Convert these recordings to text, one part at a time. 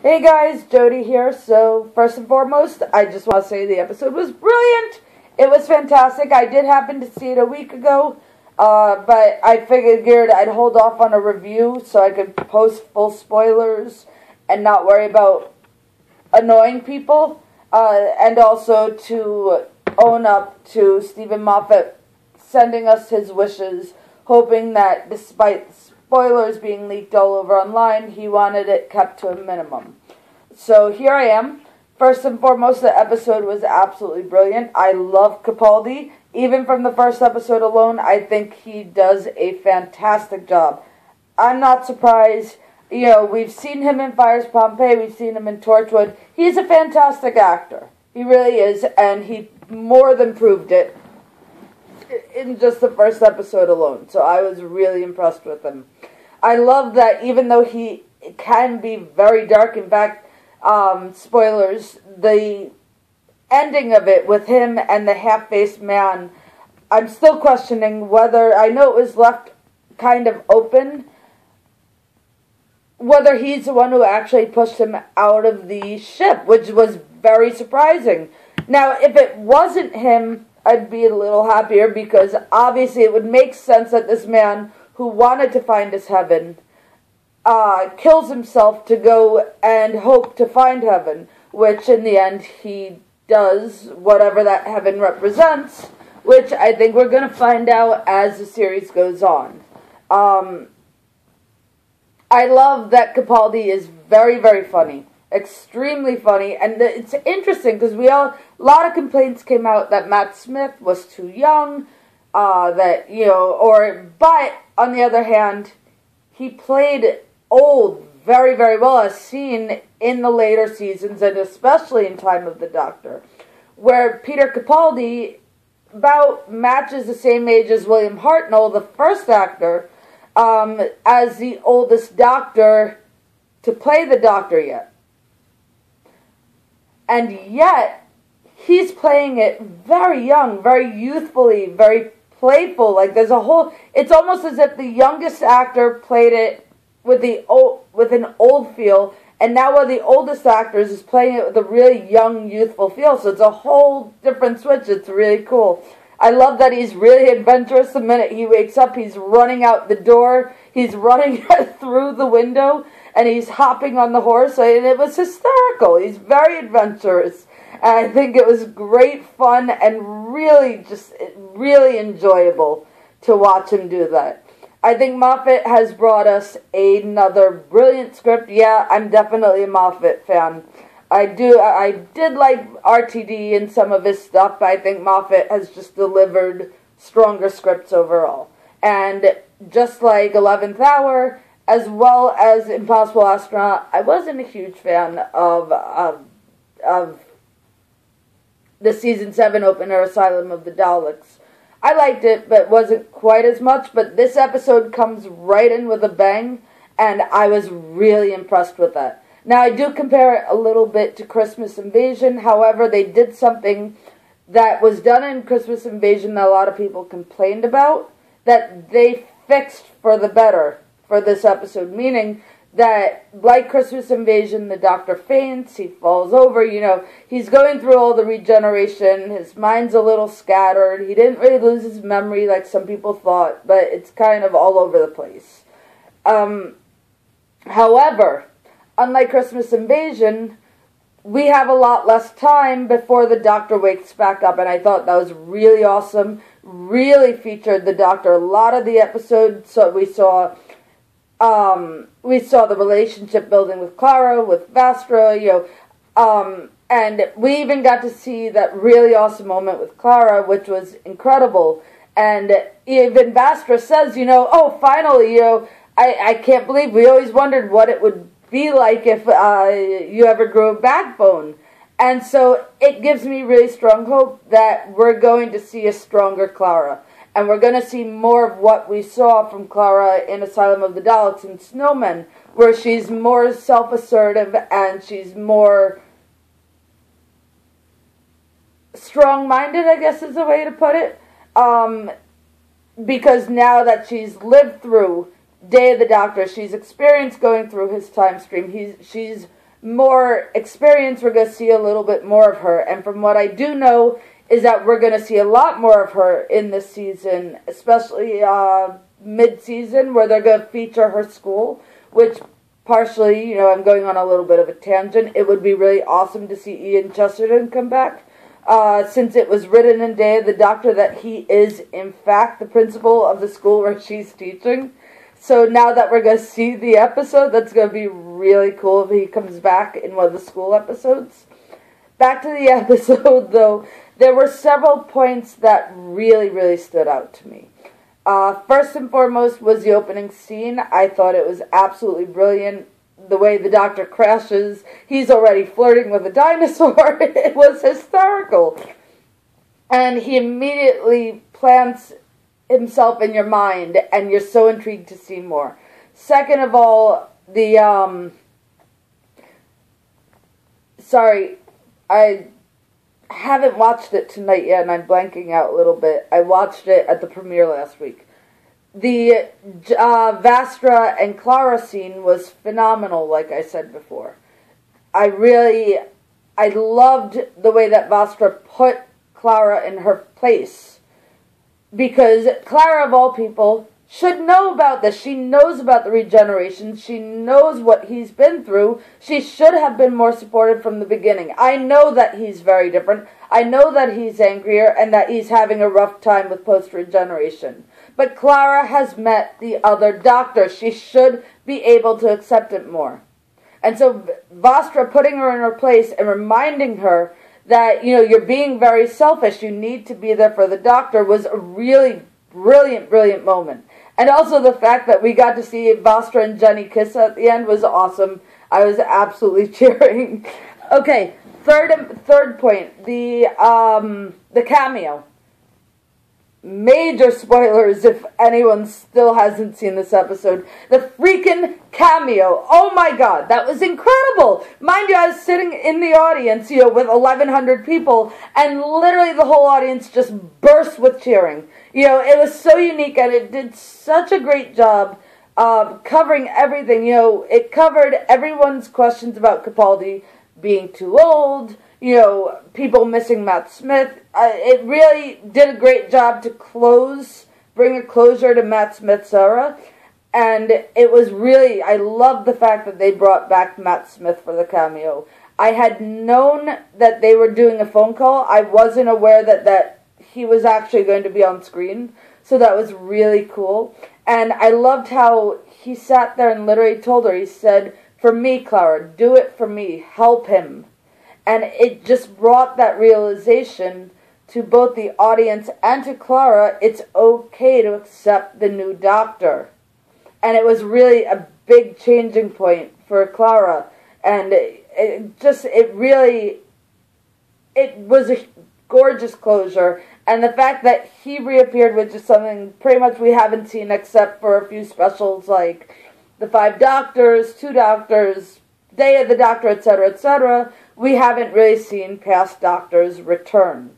Hey guys, Jody here. So, first and foremost, I just want to say the episode was brilliant. It was fantastic. I did happen to see it a week ago, but I figured I'd hold off on a review so I could post full spoilers and not worry about annoying people, and also to own up to Stephen Moffat sending us his wishes, hoping that despite spoilers being leaked all over online, he wanted it kept to a minimum. So here I am. First and foremost, the episode was absolutely brilliant. I love Capaldi. Even from the first episode alone, I think he does a fantastic job. I'm not surprised. You know, we've seen him in Fires Pompeii, we've seen him in Torchwood. He's a fantastic actor. He really is, and he more than proved it in just the first episode alone. So I was really impressed with him. I love that even though he can be very dark, in fact, spoilers, the ending of it with him and the half-faced man, I'm still questioning whether, I know it was left kind of open, whether he's the one who actually pushed him out of the ship, which was very surprising. Now, if it wasn't him, I'd be a little happier, because obviously it would make sense that this man who wanted to find his heaven kills himself to go and hope to find heaven, which in the end he does, whatever that heaven represents, which I think we're going to find out as the series goes on. I love that Capaldi is very, very funny. Extremely funny, and it's interesting because a lot of complaints came out that Matt Smith was too young, but on the other hand, he played old very, very well, as seen in the later seasons, and especially in Time of the Doctor, where Peter Capaldi about matches the same age as William Hartnell, the first actor, as the oldest Doctor to play the Doctor yet. And yet, he's playing it very young, very youthfully, very playful. Like, there's a whole... It's almost as if the youngest actor played it with an old feel, and now one of the oldest actors is playing it with a really young, youthful feel. So it's a whole different switch. It's really cool. I love that he's really adventurous. The minute he wakes up, he's running out the door. He's running through the window, and he's hopping on the horse, and it was hysterical. He's very adventurous. And I think it was great fun and really enjoyable to watch him do that. I think Moffat has brought us another brilliant script. Yeah, I'm definitely a Moffat fan. I did like RTD and some of his stuff, but I think Moffat has just delivered stronger scripts overall. And just like 11th Hour, as well as Impossible Astronaut, I wasn't a huge fan of the Season 7 opener, Asylum of the Daleks. I liked it, but wasn't quite as much, but this episode comes right in with a bang, and I was really impressed with that. Now, I do compare it a little bit to Christmas Invasion. However, they did something that was done in Christmas Invasion that a lot of people complained about, that they fixed for the better for this episode. Meaning that, like Christmas Invasion, the Doctor faints, he falls over, he's going through all the regeneration, his mind's a little scattered, he didn't really lose his memory like some people thought, but it's kind of all over the place. However, unlike Christmas Invasion, we have a lot less time before the Doctor wakes back up, and I thought that was really awesome. Really featured the Doctor. A lot of the episodes, so we saw the relationship building with Clara, with Vastra, and we even got to see that really awesome moment with Clara, which was incredible. And even Vastra says, oh, finally, I can't believe we always wondered what it would be like if you ever grew a backbone. And so it gives me really strong hope that we're going to see a stronger Clara. And we're going to see more of what we saw from Clara in Asylum of the Daleks and Snowmen, where she's more self-assertive and she's more strong-minded, I guess is the way to put it. Because now that she's lived through Day of the Doctor, she's experienced going through his time stream. She's more experience, we're going to see a little bit more of her. And from what I do know is that we're going to see a lot more of her in this season, especially mid-season, where they're going to feature her school, which partially, I'm going on a little bit of a tangent. It would be really awesome to see Ian Chesterton come back, since it was written in Day of the Doctor that he is, in fact, the principal of the school where she's teaching. So now that we're going to see the episode, that's going to be really cool if he comes back in one of the school episodes. Back to the episode, though, there were several points that really, really stood out to me. First and foremost was the opening scene. I thought it was absolutely brilliant. The way the Doctor crashes, he's already flirting with a dinosaur. It was hysterical. And he immediately plants himself in your mind, and you're so intrigued to see more. Second of all, I haven't watched it tonight yet, and I'm blanking out a little bit. I watched it at the premiere last week. The Vastra and Clara scene was phenomenal, like I said before. I loved the way that Vastra put Clara in her place. Because Clara, of all people, should know about this. She knows about the regeneration. She knows what he's been through. She should have been more supportive from the beginning. I know that he's very different. I know that he's angrier and that he's having a rough time with post-regeneration. But Clara has met the other Doctor. She should be able to accept it more. And so Vastra putting her in her place and reminding her that, you're being very selfish, you need to be there for the Doctor, was a really brilliant moment. And also the fact that we got to see Vastra and Jenny kiss at the end was awesome. I was absolutely cheering. Okay, third point, the cameo. Major spoilers if anyone still hasn't seen this episode. The freaking cameo. Oh my god, that was incredible. Mind you, I was sitting in the audience, with 1,100 people, and literally the whole audience just burst with cheering. It was so unique, and it did such a great job covering everything. It covered everyone's questions about Capaldi being too old, people missing Matt Smith. It really did a great job to bring a closure to Matt Smith's era. And it was really, I loved the fact that they brought back Matt Smith for the cameo. I had known that they were doing a phone call. I wasn't aware that he was actually going to be on screen. So that was really cool. And I loved how he sat there and literally told her, he said, "For me, Clara, do it for me, help him." And it just brought that realization to both the audience and to Clara, it's okay to accept the new Doctor. And it was really a big changing point for Clara. And it was a gorgeous closure. And the fact that he reappeared, which is something pretty much we haven't seen except for a few specials like the 5 Doctors, 2 Doctors, Day of the Doctor, etc., etc., we haven't really seen past Doctors return.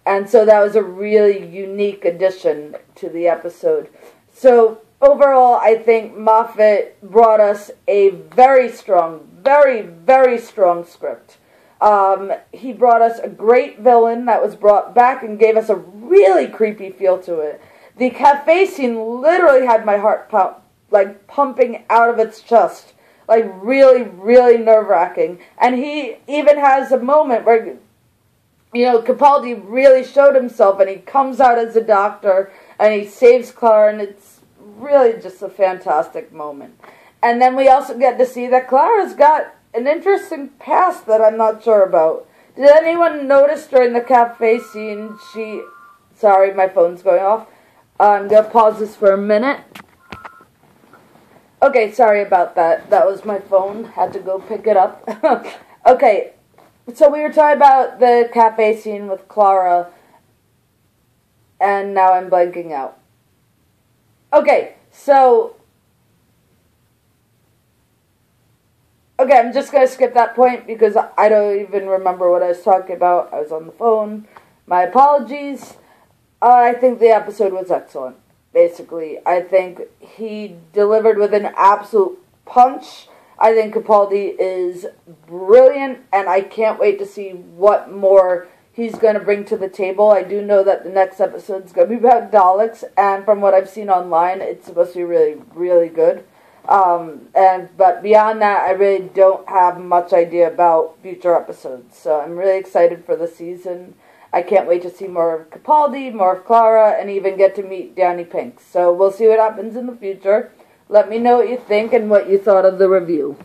And so that was a really unique addition to the episode. So overall, I think Moffat brought us a very strong, very strong script. He brought us a great villain that was brought back and gave us a really creepy feel to it. The cafe scene literally had my heart pumping out of its chest. Really nerve-wracking. And he even has a moment where, Capaldi really showed himself, and he comes out as a Doctor, and he saves Clara, and it's really just a fantastic moment. And then we also get to see that Clara's got an interesting past that I'm not sure about. Did anyone notice during the cafe scene, sorry, my phone's going off. I'm going to pause this for a minute. Okay, sorry about that. That was my phone. Had to go pick it up. Okay, so we were talking about the cafe scene with Clara, and now I'm blanking out. Okay, I'm just going to skip that point because I don't even remember what I was talking about. I was on the phone. My apologies. I think the episode was excellent. Basically, I think he delivered with an absolute punch. I think Capaldi is brilliant, and I can't wait to see what more he's going to bring to the table. I do know that the next episode is going to be about Daleks, and from what I've seen online, it's supposed to be really, really good. But beyond that, I really don't have much idea about future episodes. So I'm really excited for the season. I can't wait to see more of Capaldi, more of Clara, and even get to meet Danny Pink. So we'll see what happens in the future. Let me know what you think and what you thought of the review.